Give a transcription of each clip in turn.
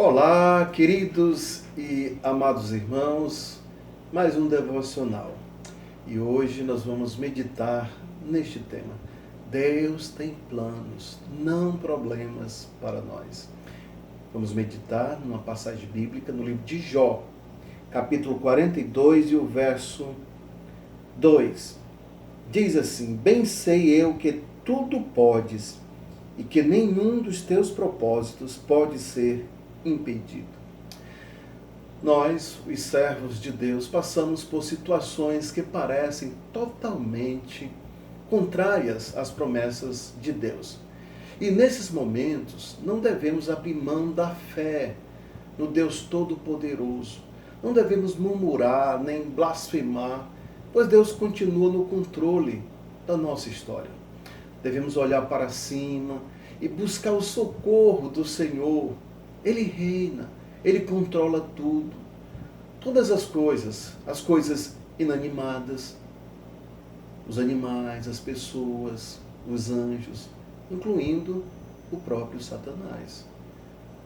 Olá, queridos e amados irmãos, mais um devocional. E hoje nós vamos meditar neste tema. Deus tem planos, não problemas para nós. Vamos meditar numa passagem bíblica no livro de Jó, capítulo 42 e o verso 2. Diz assim: Bem sei eu que tudo podes e que nenhum dos teus propósitos pode ser impedido. Nós, os servos de Deus, passamos por situações que parecem totalmente contrárias às promessas de Deus. E nesses momentos, não devemos abrir mão da fé no Deus Todo-Poderoso. Não devemos murmurar nem blasfemar, pois Deus continua no controle da nossa história. Devemos olhar para cima e buscar o socorro do Senhor. Ele reina, Ele controla tudo. Todas as coisas inanimadas, os animais, as pessoas, os anjos, incluindo o próprio Satanás.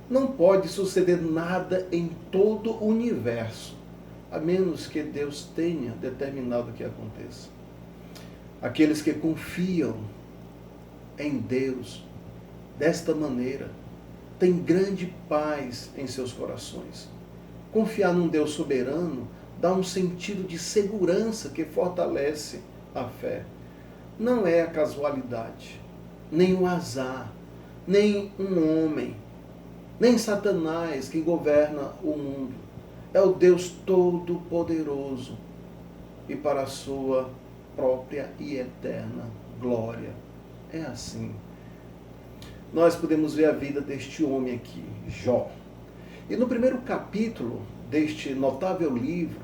Não pode suceder nada em todo o universo, a menos que Deus tenha determinado que aconteça. Aqueles que confiam em Deus desta maneira têm grande paz em seus corações. Confiar num Deus soberano dá um sentido de segurança que fortalece a fé. Não é a casualidade, nem o azar, nem um homem, nem Satanás que governa o mundo. É o Deus Todo-Poderoso e para a sua própria e eterna glória. É assim. Nós podemos ver a vida deste homem aqui, Jó. E no primeiro capítulo deste notável livro,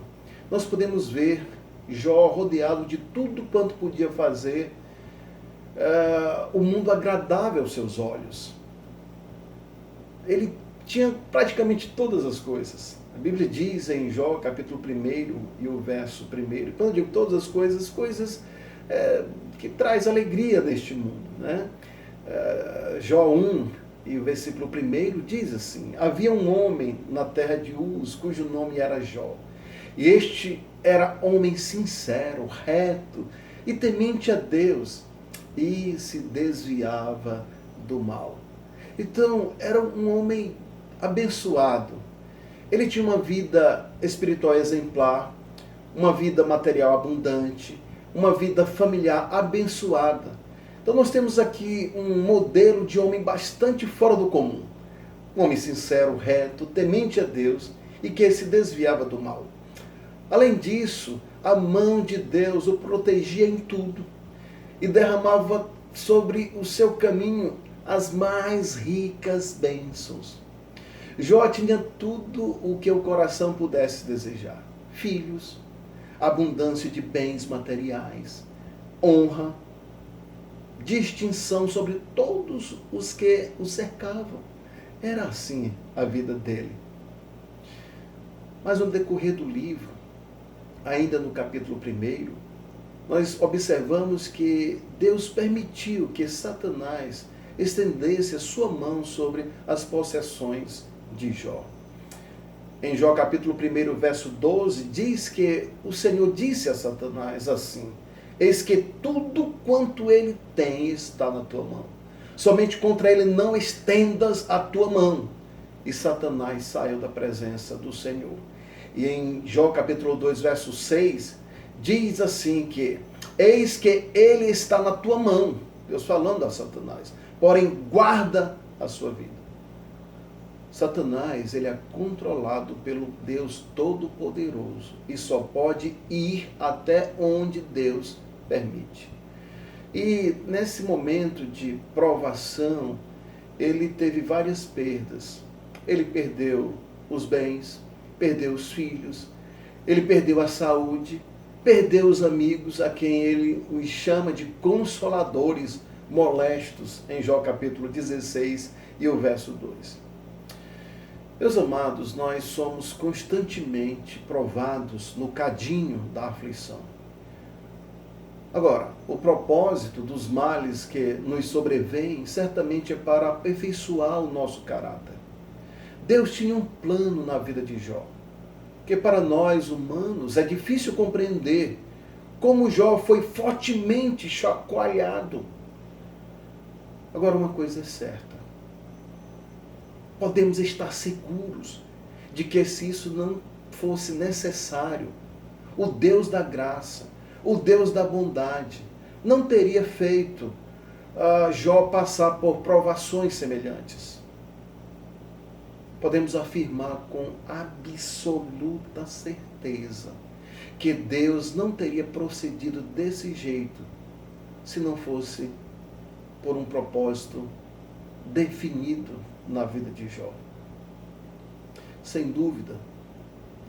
nós podemos ver Jó rodeado de tudo quanto podia fazer o mundo agradável aos seus olhos. Ele tinha praticamente todas as coisas. A Bíblia diz em Jó, capítulo 1 e o verso 1, quando eu digo todas as coisas, que traz alegria neste mundo, né? Jó 1 e o versículo 1 diz assim: Havia um homem na terra de Uz, cujo nome era Jó. E este era homem sincero, reto e temente a Deus, e se desviava do mal. Então, era um homem abençoado. Ele tinha uma vida espiritual exemplar, uma vida material abundante, uma vida familiar abençoada. Então nós temos aqui um modelo de homem bastante fora do comum. Um homem sincero, reto, temente a Deus e que se desviava do mal. Além disso, a mão de Deus o protegia em tudo e derramava sobre o seu caminho as mais ricas bênçãos. Jó tinha tudo o que o coração pudesse desejar: filhos, abundância de bens materiais, honra, distinção sobre todos os que o cercavam. Era assim a vida dele. Mas no decorrer do livro, ainda no capítulo 1, nós observamos que Deus permitiu que Satanás estendesse a sua mão sobre as possessões de Jó. Em Jó capítulo 1, verso 12, diz que o Senhor disse a Satanás assim: Eis que tudo quanto ele tem está na tua mão. Somente contra ele não estendas a tua mão. E Satanás saiu da presença do Senhor. E em Jó capítulo 2, verso 6, diz assim que: Eis que ele está na tua mão. Deus falando a Satanás. Porém, guarda a sua vida. Satanás, ele é controlado pelo Deus Todo-Poderoso e só pode ir até onde Deus permite. E nesse momento de provação, ele teve várias perdas. Ele perdeu os bens, perdeu os filhos, ele perdeu a saúde, perdeu os amigos, a quem ele os chama de consoladores molestos, em Jó capítulo 16 e o verso 2. Meus amados, nós somos constantemente provados no cadinho da aflição. Agora, o propósito dos males que nos sobrevêm certamente é para aperfeiçoar o nosso caráter. Deus tinha um plano na vida de Jó, que para nós humanos é difícil compreender como Jó foi fortemente chacoalhado. Agora, uma coisa é certa: podemos estar seguros de que, se isso não fosse necessário, o Deus da graça, o Deus da bondade, não teria feito Jó passar por provações semelhantes. Podemos afirmar com absoluta certeza que Deus não teria procedido desse jeito se não fosse por um propósito definido na vida de Jó. Sem dúvida,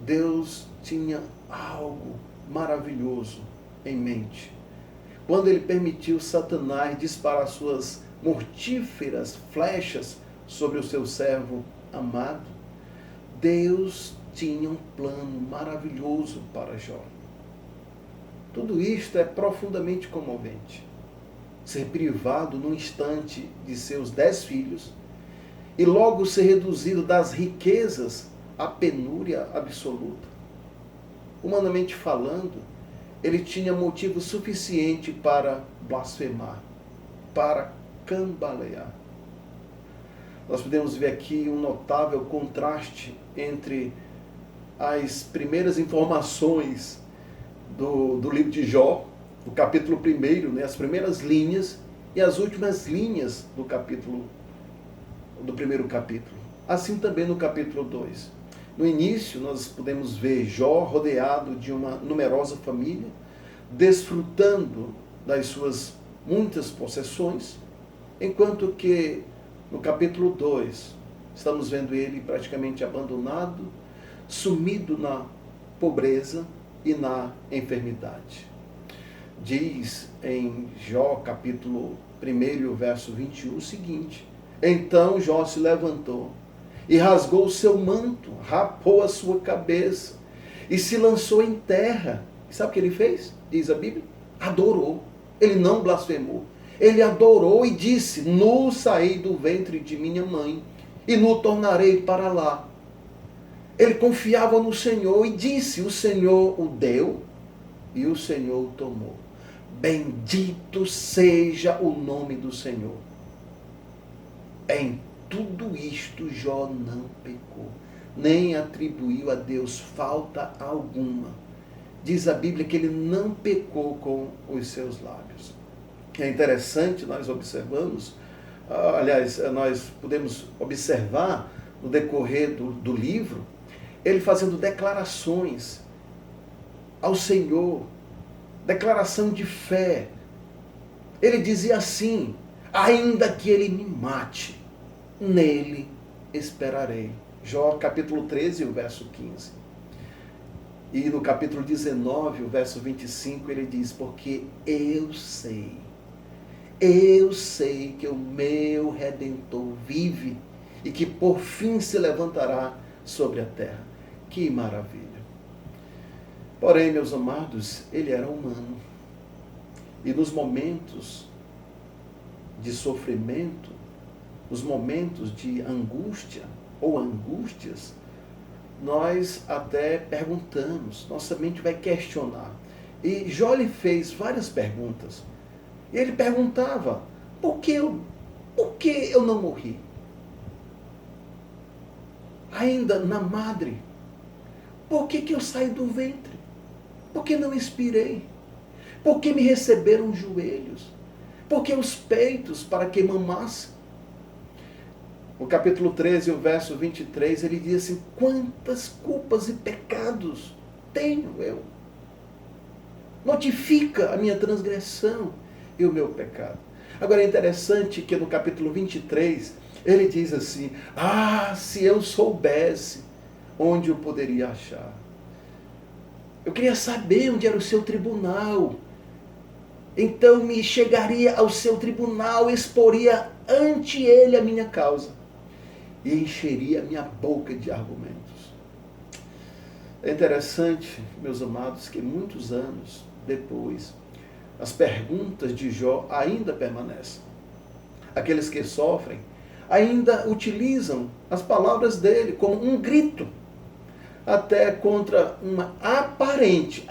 Deus tinha algo maravilhoso em mente quando ele permitiu Satanás disparar suas mortíferas flechas sobre o seu servo amado. Deus tinha um plano maravilhoso para Jó. Tudo isto é profundamente comovente. Ser privado num instante de seus 10 filhos e logo ser reduzido das riquezas à penúria absoluta. Humanamente falando, ele tinha motivo suficiente para blasfemar, para cambalear. Nós podemos ver aqui um notável contraste entre as primeiras informações do livro de Jó, do capítulo 1, né, as primeiras linhas, e as últimas linhas do primeiro capítulo. Assim também no capítulo 2. No início, nós podemos ver Jó rodeado de uma numerosa família, desfrutando das suas muitas possessões, enquanto que no capítulo 2, estamos vendo ele praticamente abandonado, sumido na pobreza e na enfermidade. Diz em Jó, capítulo 1, verso 21, o seguinte: então Jó se levantou e rasgou o seu manto, rapou a sua cabeça e se lançou em terra. E sabe o que ele fez? Diz a Bíblia: adorou. Ele não blasfemou. Ele adorou e disse: nu saí do ventre de minha mãe e nu tornarei para lá. Ele confiava no Senhor e disse: o Senhor o deu e o Senhor o tomou. Bendito seja o nome do Senhor. Em tudo isto Jó não pecou, nem atribuiu a Deus falta alguma. Diz a Bíblia que ele não pecou com os seus lábios. É interessante, nós observamos, aliás, nós podemos observar no decorrer do livro, ele fazendo declarações ao Senhor, declaração de fé. Ele dizia assim: ainda que ele me mate, nele esperarei. Jó capítulo 13, o verso 15. E no capítulo 19, o verso 25, ele diz: porque eu sei que o meu Redentor vive e que por fim se levantará sobre a terra. Que maravilha! Porém, meus amados, ele era humano. E nos momentos de sofrimento, os momentos de angústia ou angústias, nós até perguntamos, nossa mente vai questionar. E Jó lhe fez várias perguntas. E ele perguntava: por que eu não morri? Ainda na madre, por que eu saí do ventre? Por que não expirei? Por que me receberam os joelhos? Por que os peitos para que mamasse? No capítulo 13, o verso 23, ele diz assim: quantas culpas e pecados tenho eu? Notifica a minha transgressão e o meu pecado. Agora é interessante que no capítulo 23, ele diz assim: se eu soubesse onde eu poderia achar. Eu queria saber onde era o seu tribunal. Então me chegaria ao seu tribunal, exporia ante ele a minha causa e encheria a minha boca de argumentos. É interessante, meus amados, que muitos anos depois, as perguntas de Jó ainda permanecem. Aqueles que sofrem ainda utilizam as palavras dele como um grito, até contra uma aparente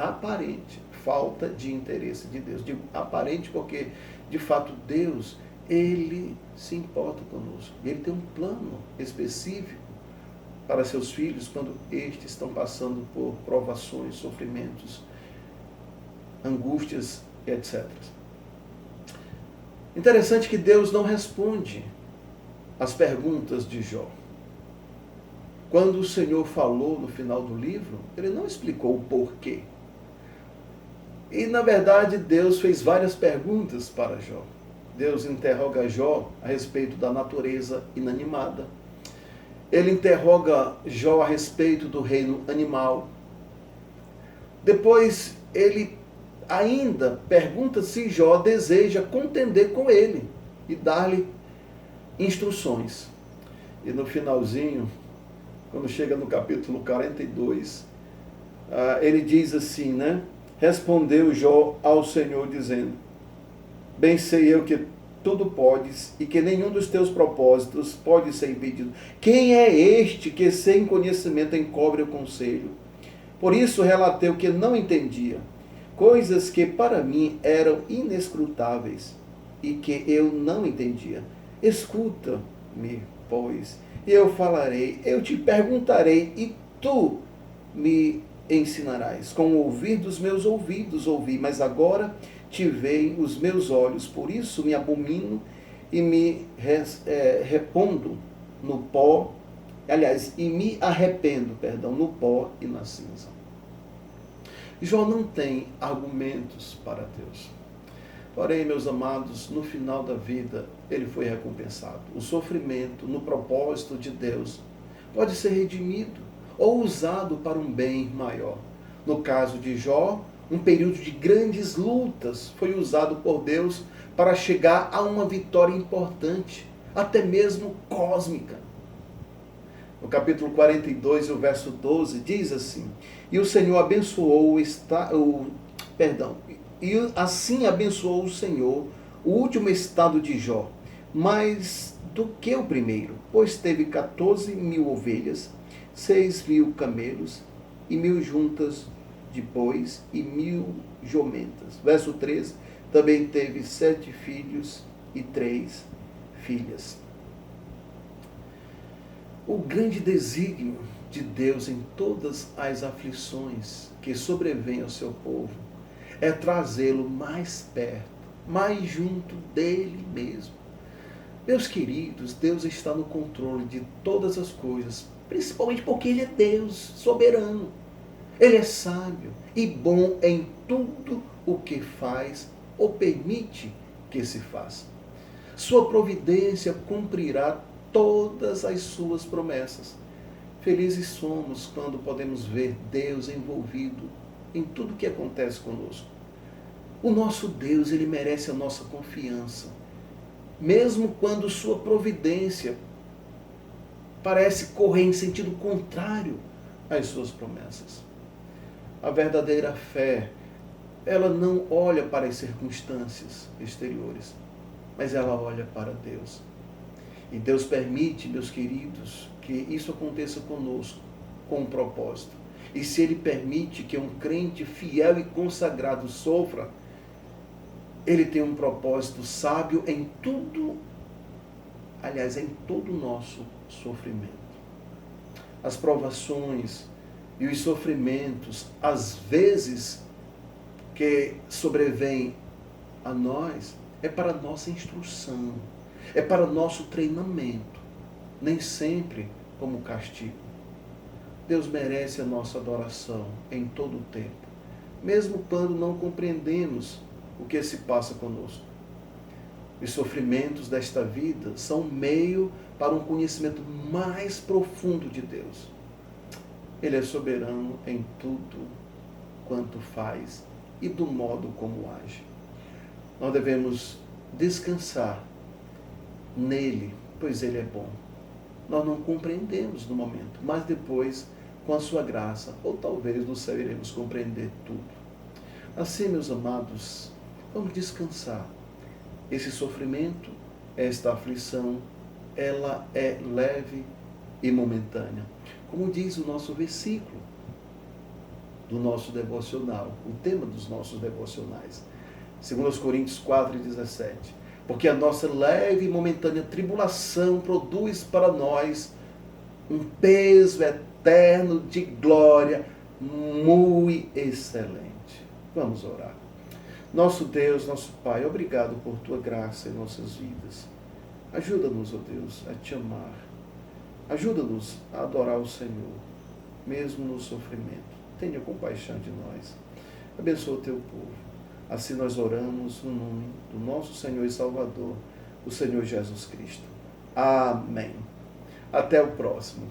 falta de interesse de Deus. Digo aparente porque, de fato, Deus, ele se importa conosco. Ele tem um plano específico para seus filhos quando estes estão passando por provações, sofrimentos, angústias, etc. Interessante que Deus não responde às perguntas de Jó. Quando o Senhor falou no final do livro, ele não explicou o porquê. E, na verdade, Deus fez várias perguntas para Jó. Deus interroga Jó a respeito da natureza inanimada. Ele interroga Jó a respeito do reino animal. Depois, ele ainda pergunta se Jó deseja contender com ele e dar-lhe instruções. E no finalzinho, quando chega no capítulo 42, ele diz assim, né? Respondeu Jó ao Senhor, dizendo: bem sei eu que tudo podes e que nenhum dos teus propósitos pode ser impedido. Quem é este que sem conhecimento encobre o conselho? Por isso relatei o que não entendia, coisas que para mim eram inescrutáveis e que eu não entendia. Escuta-me, pois, e eu falarei, eu te perguntarei e tu me ensinarás. Com o ouvir dos meus ouvidos ouvi, mas agora te veem os meus olhos, por isso me abomino e me repondo no pó, e me arrependo, no pó e na cinza. Jó não tem argumentos para Deus. Porém, meus amados, no final da vida, ele foi recompensado. O sofrimento, no propósito de Deus, pode ser redimido ou usado para um bem maior. No caso de Jó, um período de grandes lutas foi usado por Deus para chegar a uma vitória importante, até mesmo cósmica. No capítulo 42, o verso 12, diz assim: e o Senhor abençoou e assim abençoou o Senhor o último estado de Jó, mais do que o primeiro, pois teve 14.000 ovelhas, 6.000 camelos e 1.000 juntas de bois e 1.000 jumentas. Verso 13, também teve 7 filhos e 3 filhas. O grande desígnio de Deus em todas as aflições que sobrevêm ao seu povo é trazê-lo mais perto, mais junto dele mesmo. Meus queridos, Deus está no controle de todas as coisas, principalmente porque Ele é Deus soberano. Ele é sábio e bom em tudo o que faz ou permite que se faça. Sua providência cumprirá todas as suas promessas. Felizes somos quando podemos ver Deus envolvido em tudo que acontece conosco. O nosso Deus, ele merece a nossa confiança, mesmo quando sua providência parece correr em sentido contrário às suas promessas. A verdadeira fé, ela não olha para as circunstâncias exteriores, mas ela olha para Deus. E Deus permite, meus queridos, que isso aconteça conosco com um propósito. E se Ele permite que um crente fiel e consagrado sofra, Ele tem um propósito sábio em tudo, aliás, em todo o nosso sofrimento. As provações e os sofrimentos, às vezes, que sobrevêm a nós, é para nossa instrução, é para nosso treinamento, nem sempre como castigo. Deus merece a nossa adoração em todo o tempo, mesmo quando não compreendemos o que se passa conosco. Os sofrimentos desta vida são meio para um conhecimento mais profundo de Deus. Ele é soberano em tudo quanto faz e do modo como age. Nós devemos descansar nele, pois ele é bom. Nós não compreendemos no momento, mas depois, com a sua graça, ou talvez no céu iremos compreender tudo. Assim, meus amados, vamos descansar. Esse sofrimento, esta aflição, ela é leve e momentânea. Como diz o nosso versículo do nosso devocional, o tema dos nossos devocionais. 2 Coríntios 4,17. Porque a nossa leve e momentânea tribulação produz para nós um peso eterno de glória muito excelente. Vamos orar. Nosso Deus, nosso Pai, obrigado por tua graça em nossas vidas. Ajuda-nos, ó Deus, a te amar. Ajuda-nos a adorar o Senhor, mesmo no sofrimento. Tenha compaixão de nós. Abençoa o teu povo. Assim nós oramos no nome do nosso Senhor e Salvador, o Senhor Jesus Cristo. Amém. Até o próximo.